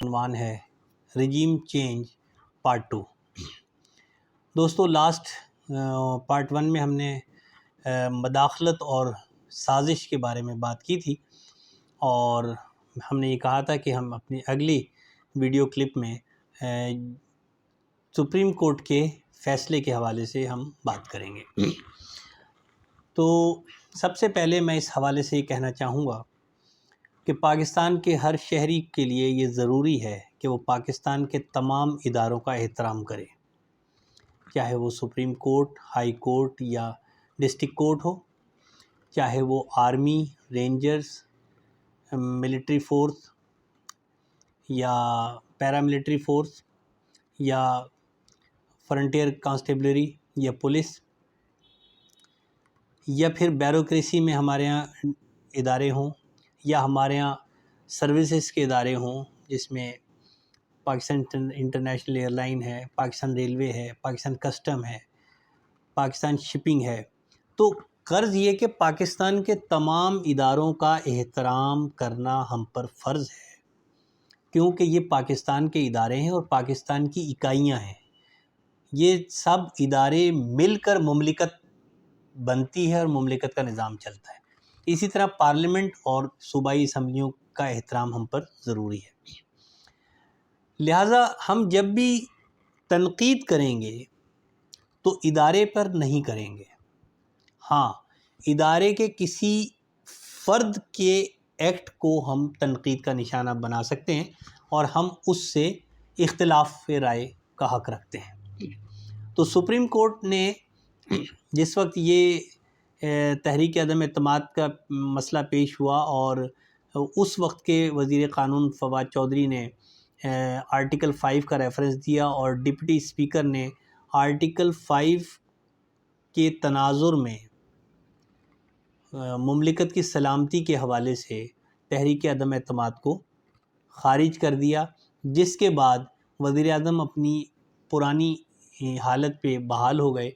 عنوان ہے regime change part 2۔ دوستو، لاسٹ پارٹ 1 میں ہم نے مداخلت اور سازش کے بارے میں بات کی تھی، اور ہم نے یہ کہا تھا کہ ہم اپنی اگلی ویڈیو کلپ میں سپریم کورٹ کے فیصلے کے حوالے سے ہم بات کریں گے۔ تو سب سے پہلے میں اس حوالے سے یہ کہنا چاہوں گا کہ پاکستان کے ہر شہری کے لیے یہ ضروری ہے کہ وہ پاکستان کے تمام اداروں کا احترام کرے، چاہے وہ سپریم کورٹ، ہائی کورٹ یا ڈسٹرکٹ کورٹ ہو، چاہے وہ آرمی، رینجرز، ملٹری فورس یا پیراملٹری فورس یا فرنٹیئر کانسٹیبلری یا پولیس، یا پھر بیوروکریسی میں ہمارے ہاں ادارے ہوں، یا ہمارے ہاں سروسز کے ادارے ہوں، جس میں پاکستان انٹرنیشنل ایئر لائن ہے، پاکستان ریلوے ہے، پاکستان کسٹم ہے، پاکستان شپنگ ہے۔ تو غرض یہ کہ پاکستان کے تمام اداروں کا احترام کرنا ہم پر فرض ہے، کیونکہ یہ پاکستان کے ادارے ہیں اور پاکستان کی اکائیاں ہیں۔ یہ سب ادارے مل کر مملکت بنتی ہے اور مملکت کا نظام چلتا ہے۔ اسی طرح پارلیمنٹ اور صوبائی اسمبلیوں کا احترام ہم پر ضروری ہے۔ لہٰذا ہم جب بھی تنقید کریں گے تو ادارے پر نہیں کریں گے، ہاں ادارے کے کسی فرد کے ایکٹ کو ہم تنقید کا نشانہ بنا سکتے ہیں، اور ہم اس سے اختلاف رائے کا حق رکھتے ہیں۔ تو سپریم کورٹ نے جس وقت یہ تحریک عدم اعتماد کا مسئلہ پیش ہوا، اور اس وقت کے وزیر قانون فواد چودھری نے آرٹیکل 5 کا ریفرنس دیا، اور ڈپٹی اسپیکر نے آرٹیکل 5 کے تناظر میں مملکت کی سلامتی کے حوالے سے تحریک عدم اعتماد کو خارج کر دیا، جس کے بعد وزیر اعظم اپنی پرانی حالت پہ بحال ہو گئے،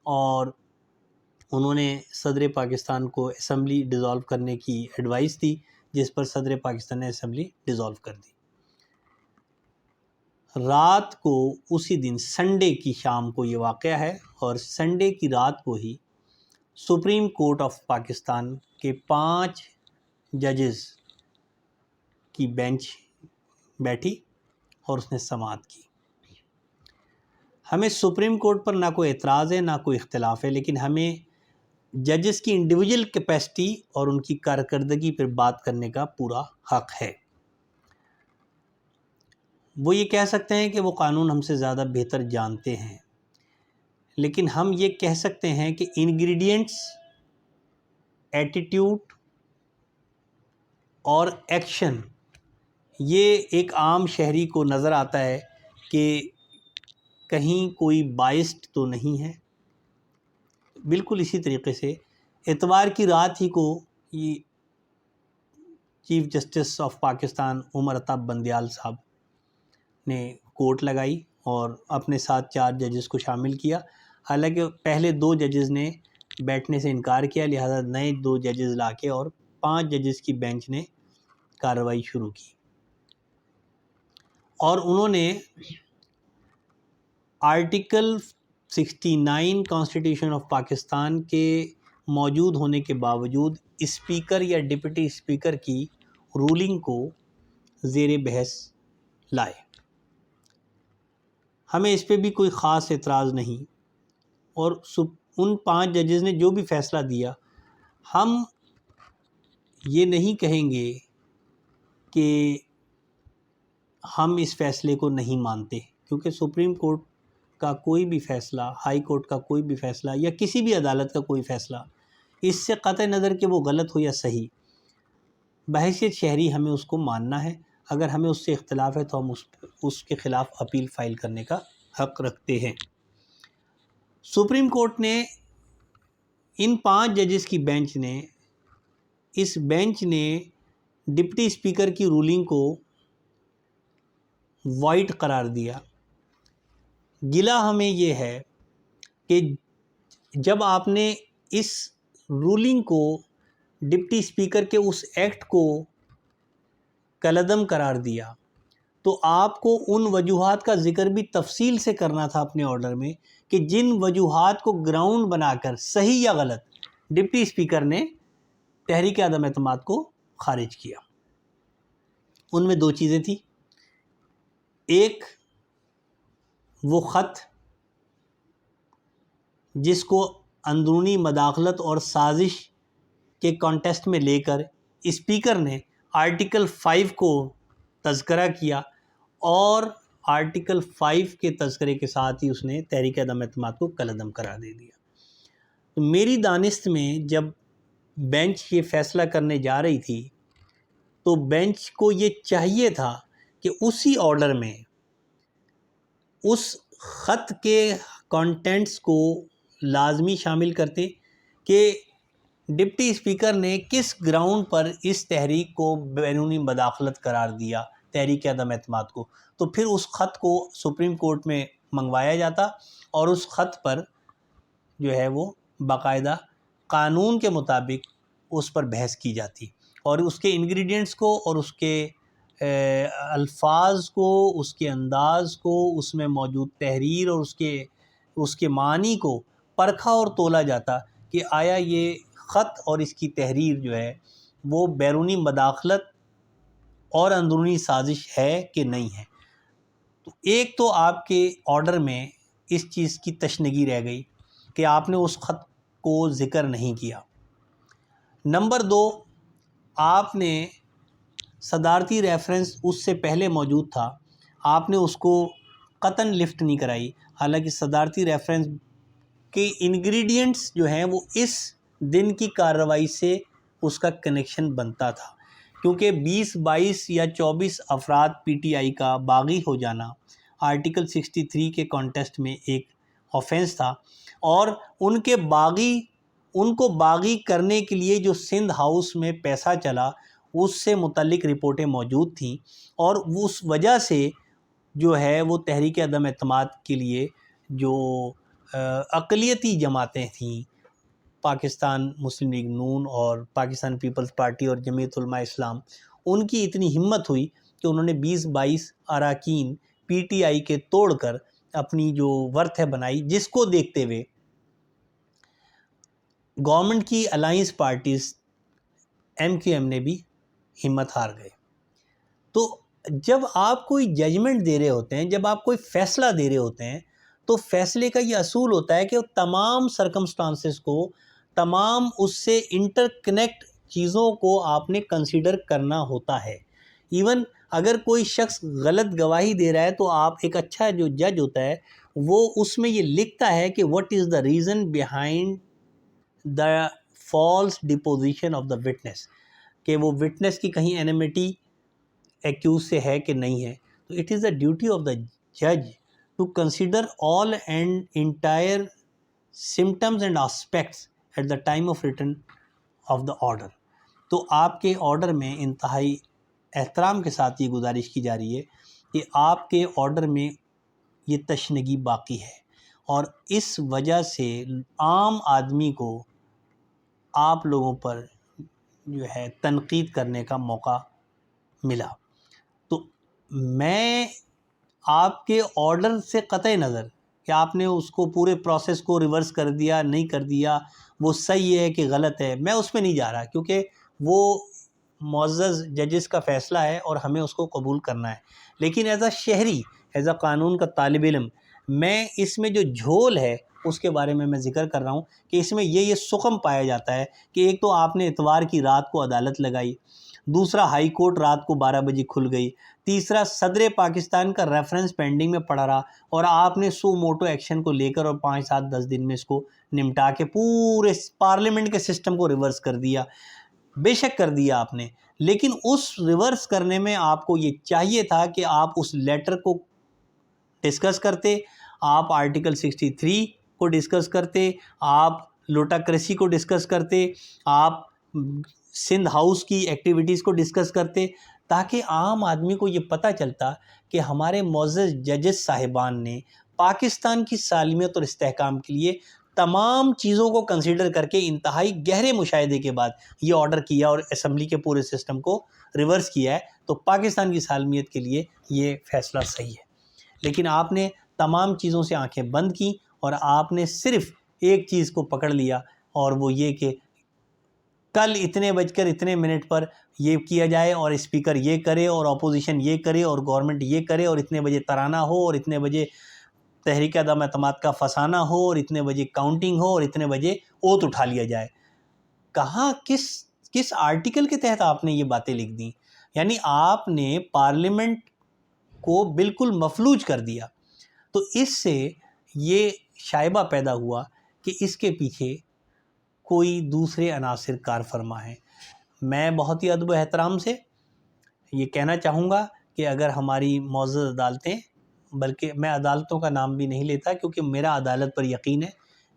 اور انہوں نے صدر پاکستان کو اسمبلی ڈیزالو کرنے کی ایڈوائس دی، جس پر صدر پاکستان نے اسمبلی ڈیزالو کر دی۔ رات کو اسی دن سنڈے کی شام کو یہ واقعہ ہے، اور سنڈے کی رات کو ہی سپریم کورٹ آف پاکستان کے 5 ججز کی بینچ بیٹھی اور اس نے سماعت کی۔ ہمیں سپریم کورٹ پر نہ کوئی اعتراض ہے، نہ کوئی اختلاف ہے، لیکن ہمیں ججز کی انڈیویجول کیپیسٹی اور ان کی کارکردگی پر بات کرنے کا پورا حق ہے۔ وہ یہ کہہ سکتے ہیں کہ وہ قانون ہم سے زیادہ بہتر جانتے ہیں، لیکن ہم یہ کہہ سکتے ہیں کہ انگریڈینٹس، ایٹیٹیوڈ اور ایکشن، یہ ایک عام شہری کو نظر آتا ہے کہ کہیں کوئی بائسڈ تو نہیں ہے۔ بالکل اسی طریقے سے اتوار کی رات ہی کو یہ chief justice of Pakistan Umar Ata Bandial صاحب نے کورٹ لگائی اور اپنے ساتھ 4 ججز کو شامل کیا، حالانکہ پہلے 2 ججز نے بیٹھنے سے انکار کیا، لہذا نئے 2 ججز لا کے اور 5 ججز کی بینچ نے کارروائی شروع کی، اور انہوں نے آرٹیکل 69 کانسٹیٹیوشن آف پاکستان کے موجود ہونے کے باوجود اسپیکر یا ڈپٹی اسپیکر کی رولنگ کو زیر بحث لائے۔ ہمیں اس پہ بھی کوئی خاص اعتراض نہیں، اور ان 5 ججز نے جو بھی فیصلہ دیا، ہم یہ نہیں کہیں گے کہ ہم اس فیصلے کو نہیں مانتے، کیونکہ سپریم کورٹ کا کوئی بھی فیصلہ، ہائی کورٹ کا کوئی بھی فیصلہ، یا کسی بھی عدالت کا کوئی فیصلہ، اس سے قطع نظر کہ وہ غلط ہو یا صحیح، بحیثیت شہری ہمیں اس کو ماننا ہے۔ اگر ہمیں اس سے اختلاف ہے تو ہم اس کے خلاف اپیل فائل کرنے کا حق رکھتے ہیں۔ سپریم کورٹ نے ان 5 ججز کی بینچ نے ڈپٹی اسپیکر کی رولنگ کو وائڈ قرار دیا۔ گلہ ہمیں یہ ہے کہ جب آپ نے اس رولنگ کو، ڈپٹی اسپیکر کے اس ایکٹ کو کالعدم قرار دیا، تو آپ کو ان وجوہات کا ذکر بھی تفصیل سے کرنا تھا اپنے آرڈر میں کہ جن وجوہات کو گراؤنڈ بنا کر صحیح یا غلط ڈپٹی اسپیکر نے تحریک عدم اعتماد کو خارج کیا۔ ان میں دو چیزیں تھیں، ایک وہ خط جس کو اندرونی مداخلت اور سازش کے کانٹیسٹ میں لے کر اسپیکر نے آرٹیکل 5 کو تذکرہ کیا، اور آرٹیکل 5 کے تذکرے کے ساتھ ہی اس نے تحریک عدم اعتماد کو کالعدم قرار دے دیا۔ تو میری دانست میں جب بینچ یہ فیصلہ کرنے جا رہی تھی تو بینچ کو یہ چاہیے تھا کہ اسی آرڈر میں اس خط کے کانٹینٹس کو لازمی شامل کرتے کہ ڈپٹی اسپیکر نے کس گراؤنڈ پر اس تحریک کو بیرونی مداخلت قرار دیا، تحریک عدم اعتماد کو، تو پھر اس خط کو سپریم کورٹ میں منگوایا جاتا اور اس خط پر جو ہے وہ باقاعدہ قانون کے مطابق اس پر بحث کی جاتی، اور اس کے انگریڈینٹس کو اور اس کے الفاظ کو، اس کے انداز کو، اس میں موجود تحریر اور اس کے معنی کو پرکھا اور تولا جاتا کہ آیا یہ خط اور اس کی تحریر جو ہے وہ بیرونی مداخلت اور اندرونی سازش ہے کہ نہیں ہے۔ تو ایک تو آپ کے آرڈر میں اس چیز کی تشنگی رہ گئی کہ آپ نے اس خط کو ذکر نہیں کیا۔ نمبر دو، آپ نے صدارتی ریفرنس اس سے پہلے موجود تھا، آپ نے اس کو قطعاً لفٹ نہیں کرائی، حالانکہ صدارتی ریفرنس کے انگریڈینٹس جو ہیں وہ اس دن کی کارروائی سے اس کا کنیکشن بنتا تھا، کیونکہ 20، 22 یا 24 افراد پی ٹی آئی کا باغی ہو جانا آرٹیکل 63 کے کانٹیسٹ میں ایک آفینس تھا، اور ان کو باغی کرنے کے لیے جو سندھ ہاؤس میں پیسہ چلا اس سے متعلق رپورٹیں موجود تھیں، اور اس وجہ سے جو ہے وہ تحریک عدم اعتماد کے لیے جو اقلیتی جماعتیں تھیں، پاکستان مسلم لیگ نون اور پاکستان پیپلز پارٹی اور جمعیت علماء اسلام، ان کی اتنی ہمت ہوئی کہ انہوں نے 20-22 اراکین پی ٹی آئی کے توڑ کر اپنی جو ورتھ ہے بنائی، جس کو دیکھتے ہوئے گورنمنٹ کی الائنس پارٹیز MQM نے بھی ہمت ہار گئے۔ تو جب آپ کوئی ججمنٹ دے رہے ہوتے ہیں، جب آپ کوئی فیصلہ دے رہے ہوتے ہیں، تو فیصلے کا یہ اصول ہوتا ہے کہ تمام سرکمسٹانسز کو، تمام اس سے انٹر کنیکٹ چیزوں کو آپ نے کنسیڈر کرنا ہوتا ہے۔ ایون اگر کوئی شخص غلط گواہی دے رہا ہے تو آپ ایک اچھا جو جج ہوتا ہے وہ اس میں یہ لکھتا ہے کہ what is the reason behind the false deposition of the witness، کہ وہ وٹنس کی کہیں اینیمیٹی ایکیوز سے ہے کہ نہیں ہے۔ تو it is the duty of the جج to consider all and entire symptoms and aspects at the time of written of the order. تو آپ کے آرڈر میں انتہائی احترام کے ساتھ یہ گزارش کی جا رہی ہے کہ آپ کے آرڈر میں یہ تشنگی باقی ہے، اور اس وجہ سے عام آدمی کو آپ لوگوں پر جو ہے تنقید کرنے کا موقع ملا۔ تو میں آپ کے آرڈر سے قطع نظر کہ آپ نے اس کو پورے پروسیس کو ریورس کر دیا، نہیں کر دیا، وہ صحیح ہے کہ غلط ہے، میں اس پہ نہیں جا رہا، کیونکہ وہ معزز ججز کا فیصلہ ہے اور ہمیں اس کو قبول کرنا ہے۔ لیکن ایز اے شہری، ایز اے قانون کا طالب علم، میں اس میں جو جھول ہے اس کے بارے میں ذکر کر رہا ہوں کہ اس میں یہ سقم پایا جاتا ہے کہ ایک تو آپ نے اتوار کی رات کو عدالت لگائی، دوسرا ہائی کورٹ رات کو 12 بجے کھل گئی، تیسرا صدر پاکستان کا ریفرنس پینڈنگ میں پڑا رہا، اور آپ نے سو موٹو ایکشن کو لے کر اور 5، 7، 10 دن میں اس کو نمٹا کے پورے پارلیمنٹ کے سسٹم کو ریورس کر دیا۔ بے شک کر دیا آپ نے، لیکن اس ریورس کرنے میں آپ کو یہ چاہیے تھا کہ آپ اس لیٹر کو ڈسکس کرتے، آپ آرٹیکل 63 کو ڈسکس کرتے، آپ لوٹاکریسی کو ڈسکس کرتے، آپ سندھ ہاؤس کی ایکٹیویٹیز کو ڈسکس کرتے، تاکہ عام آدمی کو یہ پتہ چلتا کہ ہمارے معزز ججز صاحبان نے پاکستان کی سالمیت اور استحکام کے لیے تمام چیزوں کو کنسیڈر کر کے انتہائی گہرے مشاہدے کے بعد یہ آرڈر کیا اور اسمبلی کے پورے سسٹم کو ریورس کیا ہے، تو پاکستان کی سالمیت کے لیے یہ فیصلہ صحیح ہے۔ لیکن آپ نے تمام چیزوں سے آنکھیں بند کی اور آپ نے صرف ایک چیز کو پکڑ لیا، اور وہ یہ کہ کل اتنے بج کر اتنے منٹ پر یہ کیا جائے اور اسپیکر یہ کرے اور اپوزیشن یہ کرے اور گورنمنٹ یہ کرے اور اتنے بجے ترانہ ہو اور اتنے بجے تحریک عدم اعتماد کا فسانہ ہو اور اتنے بجے کاؤنٹنگ ہو اور اتنے بجے اوت اٹھا لیا جائے۔ کہاں کس آرٹیکل کے تحت آپ نے یہ باتیں لکھ دیں؟ یعنی آپ نے پارلیمنٹ کو بالکل مفلوج کر دیا۔ تو اس سے یہ شائبہ پیدا ہوا کہ اس کے پیچھے کوئی دوسرے عناصر کار فرما ہیں۔ میں بہت ہی ادب و احترام سے یہ کہنا چاہوں گا کہ اگر ہماری معزز عدالتیں، بلکہ میں عدالتوں کا نام بھی نہیں لیتا کیونکہ میرا عدالت پر یقین ہے،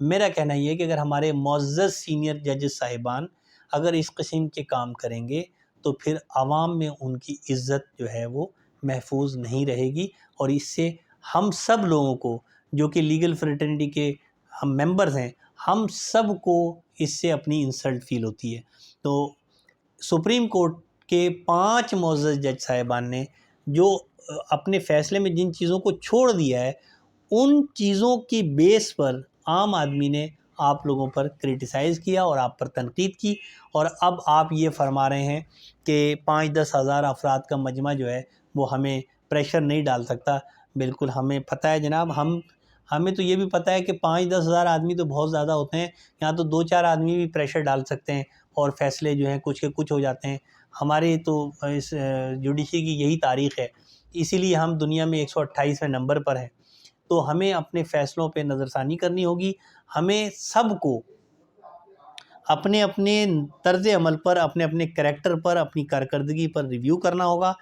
میرا کہنا یہ ہے کہ اگر ہمارے معزز سینئر ججز صاحبان اگر اس قسم کے کام کریں گے تو پھر عوام میں ان کی عزت جو ہے وہ محفوظ نہیں رہے گی، اور اس سے ہم سب لوگوں کو جو کہ لیگل فریٹرنیٹی کے ہم ممبرز ہیں، ہم سب کو اس سے اپنی انسلٹ فیل ہوتی ہے۔ تو سپریم کورٹ کے 5 معزز جج صاحبان نے جو اپنے فیصلے میں جن چیزوں کو چھوڑ دیا ہے، ان چیزوں کی بیس پر عام آدمی نے آپ لوگوں پر کرٹیسائز کیا اور آپ پر تنقید کی، اور اب آپ یہ فرما رہے ہیں کہ 5-10 ہزار افراد کا مجمع جو ہے وہ ہمیں پریشر نہیں ڈال سکتا۔ بالکل ہمیں پتہ ہے جناب، ہمیں تو یہ بھی پتہ ہے کہ 5-10 ہزار آدمی تو بہت زیادہ ہوتے ہیں، یہاں تو 2-4 آدمی بھی پریشر ڈال سکتے ہیں اور فیصلے جو ہیں کچھ کے کچھ ہو جاتے ہیں۔ ہمارے تو اس جوڈیشری کی یہی تاریخ ہے، اسی لیے ہم دنیا میں 128ویں نمبر پر ہیں۔ تو ہمیں اپنے فیصلوں پہ نظر ثانی کرنی ہوگی، ہمیں سب کو اپنے اپنے طرز عمل پر، اپنے اپنے کریکٹر پر، اپنی کارکردگی پر ریویو کرنا ہوگا،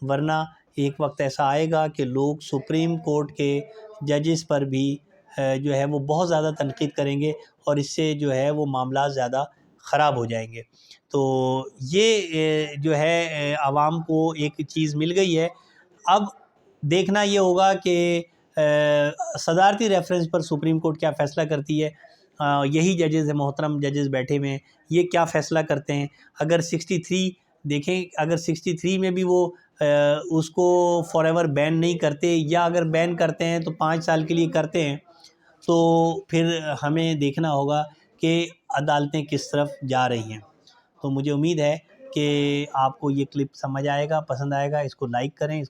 ورنہ ایک وقت ایسا آئے گا کہ لوگ سپریم کورٹ کے ججز پر بھی جو ہے وہ بہت زیادہ تنقید کریں گے، اور اس سے جو ہے وہ معاملات زیادہ خراب ہو جائیں گے۔ تو یہ جو ہے عوام کو ایک چیز مل گئی ہے۔ اب دیکھنا یہ ہوگا کہ صدارتی ریفرنس پر سپریم کورٹ کیا فیصلہ کرتی ہے۔ یہی ججز ہیں، محترم ججز بیٹھے ہوئے ہیں، یہ کیا فیصلہ کرتے ہیں۔ اگر 63 دیکھیں، اگر 63 میں بھی وہ اس کو فار ایور بین نہیں کرتے، یا اگر بین کرتے ہیں تو 5 سال کے لیے کرتے ہیں، تو پھر ہمیں دیکھنا ہوگا کہ عدالتیں کس طرف جا رہی ہیں۔ تو مجھے امید ہے کہ آپ کو یہ کلپ سمجھ آئے گا، پسند آئے گا، اس کو لائک کریں۔